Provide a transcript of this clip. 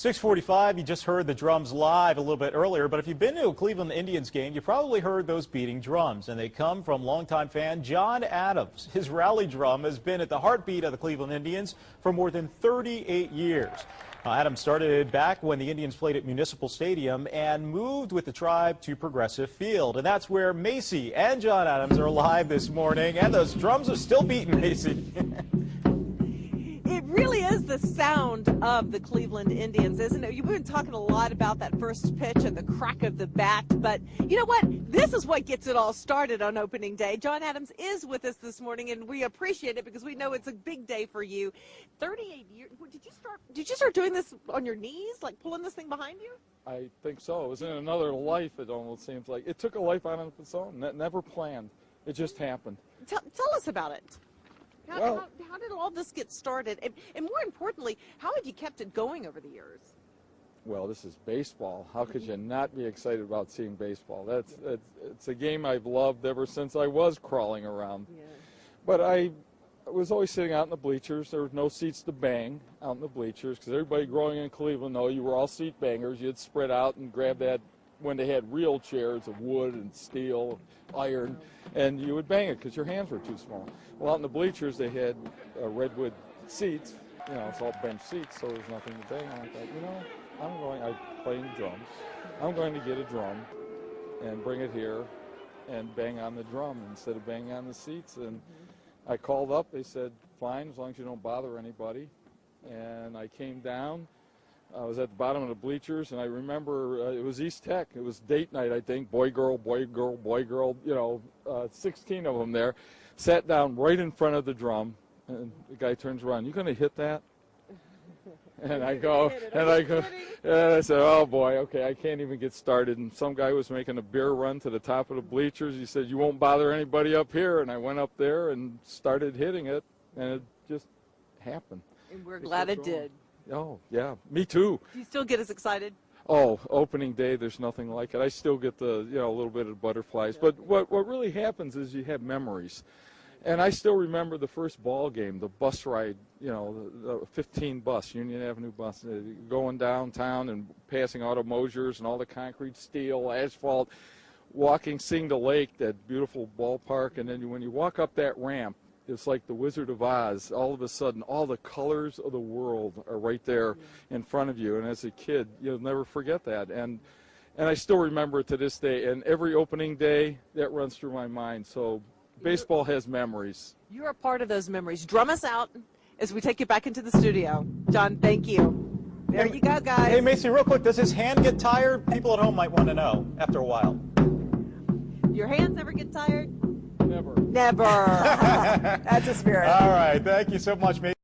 6:45, you just heard the drums live a little bit earlier, but if you've been to a Cleveland Indians game, you probably heard those beating drums, and they come from longtime fan John Adams. His rally drum has been at the heartbeat of the Cleveland Indians for more than 38 years. Adams started back when the Indians played at Municipal Stadium and moved with the Tribe to Progressive Field, and that's where Macy and John Adams are live this morning, and those drums are still beating, Macy. It really is the sound of the Cleveland Indians, isn't it? You've been talking a lot about that first pitch and the crack of the bat, but you know what? This is what gets it all started on opening day. John Adams is with us this morning, and we appreciate it because we know it's a big day for you. 38 years. Did you start doing this on your knees, like pulling this thing behind you? I think so. It was in another life, it almost seems like. It took a life on its own. Never planned. It just happened. Tell us about it. How did all this get started? And more importantly, how have you kept it going over the years? Well, this is baseball. How could you not be excited about seeing baseball? It's a game I've loved ever since I was crawling around. Yeah. But I was always sitting out in the bleachers. There were no seats to bang out in the bleachers because everybody growing in Cleveland, you were all seat bangers. You'd spread out and grab that when they had real chairs of wood and steel, iron, and you would bang it because your hands were too small. Well, out in the bleachers, they had redwood seats. It's all bench seats, so there's nothing to bang on. I thought, I play drums. I'm going to get a drum and bring it here and bang on the drum instead of banging on the seats. And I called up. They said, fine, as long as you don't bother anybody. And I came down. I was at the bottom of the bleachers, and I remember it was East Tech. It was date night, I think, boy, girl, boy, girl, boy, girl, 16 of them there. Sat down right in front of the drum, and the guy turns around, you going to hit that? And I go, and I said, oh, boy, okay, I can't even get started. And some guy was making a beer run to the top of the bleachers. He said, you won't bother anybody up here. And I went up there and started hitting it, and it just happened. And we're glad it did. Oh, yeah, me too. Do you still get as excited? Oh, opening day, there's nothing like it. I still get the, a little bit of butterflies. But what really happens is you have memories. And I still remember the first ball game, the bus ride, the 15 bus, Union Avenue bus, going downtown and passing Auto Mosers and all the concrete, steel, asphalt, walking, seeing the lake, that beautiful ballpark. And then when you walk up that ramp, it's like the Wizard of Oz. All of a sudden, all the colors of the world are right there in front of you. And as a kid, you'll never forget that. And I still remember it to this day. And every opening day, that runs through my mind. So baseball has memories. You're a part of those memories. Drum us out as we take you back into the studio. John, thank you. There you go, guys. Hey, Macy, real quick, does his hand get tired? People at home might want to know after a while. Your hands ever get tired? Never. Never. That's a spirit. All right. Thank you so much, Macy.